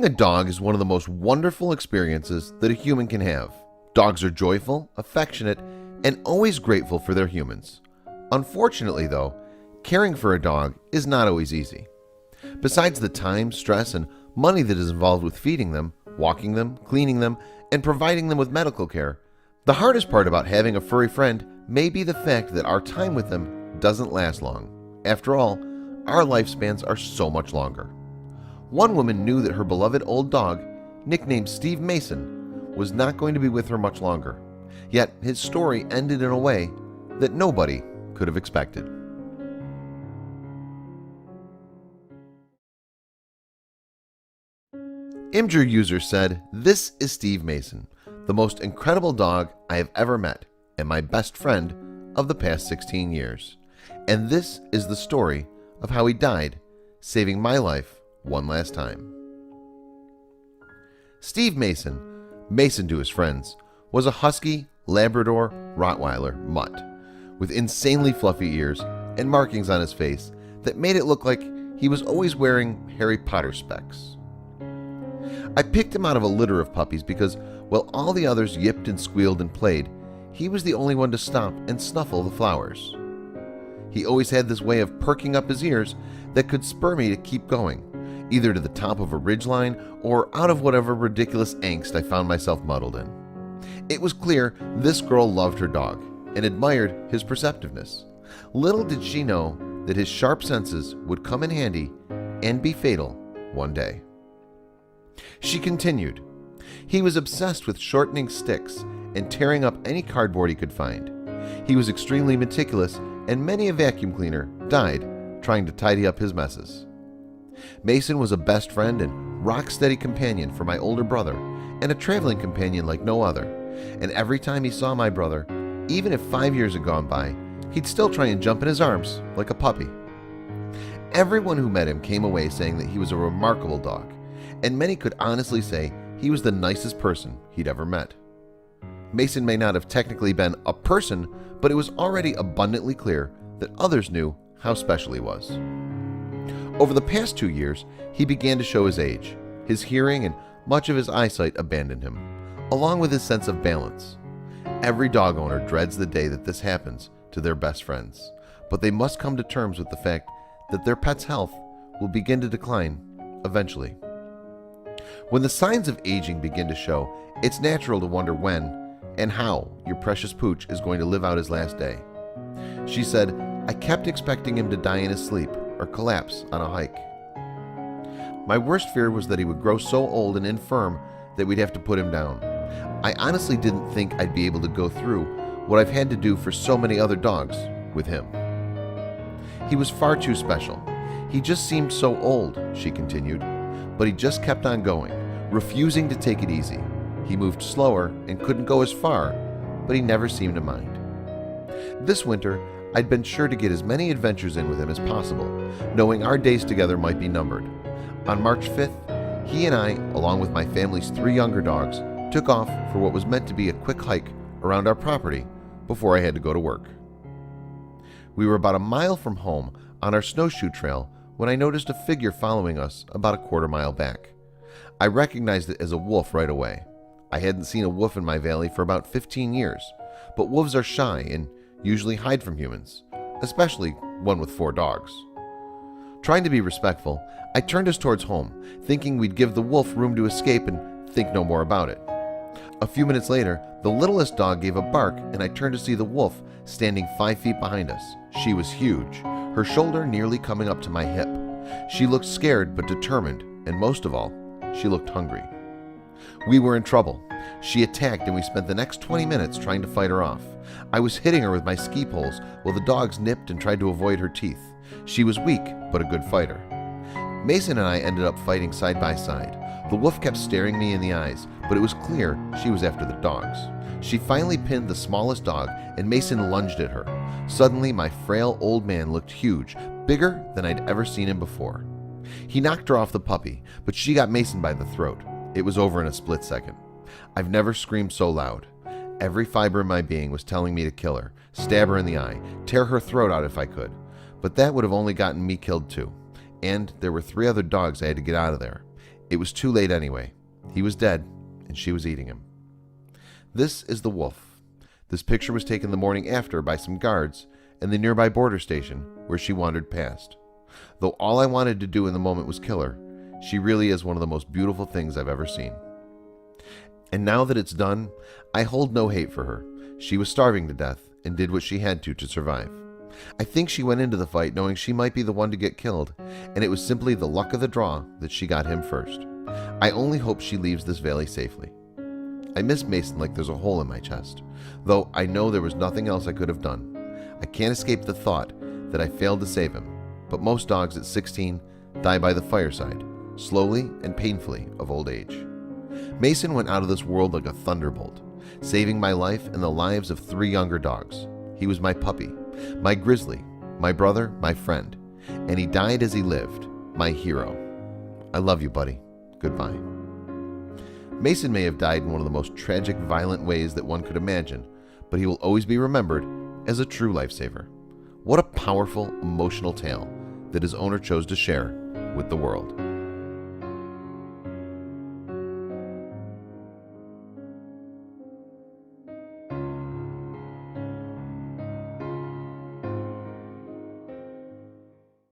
Having a dog is one of the most wonderful experiences that a human can have. Dogs are joyful, affectionate, and always grateful for their humans. Unfortunately, though, caring for a dog is not always easy. Besides the time, stress, and money that is involved with feeding them, walking them, cleaning them, and providing them with medical care, the hardest part about having a furry friend may be the fact that our time with them doesn't last long. After all, our lifespans are so much longer. One woman knew that her beloved old dog, nicknamed Steve Mason, was not going to be with her much longer. Yet his story ended in a way that nobody could have expected. Imgur user said, "This is Steve Mason, the most incredible dog I have ever met and my best friend of the past 16 years. And this is the story of how he died, saving my life one last time." Steve Mason, Mason to his friends, was a husky Labrador Rottweiler mutt with insanely fluffy ears and markings on his face that made it look like he was always wearing Harry Potter specs. I picked him out of a litter of puppies because while all the others yipped and squealed and played, he was the only one to stop and snuffle the flowers. He always had this way of perking up his ears that could spur me to keep going, either to the top of a ridgeline or out of whatever ridiculous angst I found myself muddled in. It was clear this girl loved her dog and admired his perceptiveness. Little did she know that his sharp senses would come in handy and be fatal one day. She continued, "He was obsessed with shortening sticks and tearing up any cardboard he could find. He was extremely meticulous, and many a vacuum cleaner died trying to tidy up his messes." Mason was a best friend and rock-steady companion for my older brother, and a traveling companion like no other. And every time he saw my brother, even if 5 years had gone by, he'd still try and jump in his arms like a puppy. Everyone who met him came away saying that he was a remarkable dog, and many could honestly say he was the nicest person he'd ever met. Mason may not have technically been a person, but it was already abundantly clear that others knew how special he was. Over the past 2 years, he began to show his age. His hearing and much of his eyesight abandoned him, along with his sense of balance. Every dog owner dreads the day that this happens to their best friends, but they must come to terms with the fact that their pet's health will begin to decline eventually. When the signs of aging begin to show, it's natural to wonder when and how your precious pooch is going to live out his last day. She said, "I kept expecting him to die in his sleep or collapse on a hike. My worst fear was that he would grow so old and infirm that we'd have to put him down. I honestly didn't think I'd be able to go through what I've had to do for so many other dogs with him. He was far too special. He just seemed so old," she continued, "but he just kept on going, refusing to take it easy. He moved slower and couldn't go as far, but he never seemed to mind. This winter, I'd been sure to get as many adventures in with him as possible, knowing our days together might be numbered. On March 5th, he and I, along with my family's 3 younger dogs, took off for what was meant to be a quick hike around our property before I had to go to work. We were about a mile from home on our snowshoe trail when I noticed a figure following us about a quarter mile back. I recognized it as a wolf right away. I hadn't seen a wolf in my valley for about 15 years, but wolves are shy and usually hide from humans, especially one with 4 dogs. Trying to be respectful, I turned us towards home, thinking we'd give the wolf room to escape and think no more about it. A few minutes later, the littlest dog gave a bark and I turned to see the wolf standing 5 feet behind us. She was huge, her shoulder nearly coming up to my hip. She looked scared but determined, and most of all, she looked hungry. We were in trouble. She attacked and we spent the next 20 minutes trying to fight her off. I was hitting her with my ski poles while the dogs nipped and tried to avoid her teeth. She was weak, but a good fighter. Mason and I ended up fighting side by side. The wolf kept staring me in the eyes, but it was clear she was after the dogs. She finally pinned the smallest dog and Mason lunged at her. Suddenly, my frail old man looked huge, bigger than I'd ever seen him before. He knocked her off the puppy, but she got Mason by the throat. It was over in a split second. I've never screamed so loud. Every fiber in my being was telling me to kill her, stab her in the eye, tear her throat out if I could. But that would have only gotten me killed too. And there were 3 other dogs I had to get out of there. It was too late anyway. He was dead, and she was eating him. This is the wolf. This picture was taken the morning after by some guards in the nearby border station where she wandered past. Though all I wanted to do in the moment was kill her, she really is one of the most beautiful things I've ever seen. And now that it's done, I hold no hate for her. She was starving to death and did what she had to survive. I think she went into the fight knowing she might be the one to get killed, and it was simply the luck of the draw that she got him first. I only hope she leaves this valley safely. I miss Mason like there's a hole in my chest, though I know there was nothing else I could have done. I can't escape the thought that I failed to save him, but most dogs at 16 die by the fireside, slowly and painfully of old age. Mason went out of this world like a thunderbolt, saving my life and the lives of 3 younger dogs. He was my puppy, my grizzly, my brother, my friend, and he died as he lived, my hero. I love you, buddy. Goodbye. Mason may have died in one of the most tragic, violent ways that one could imagine, but he will always be remembered as a true lifesaver. What a powerful, emotional tale that his owner chose to share with the world.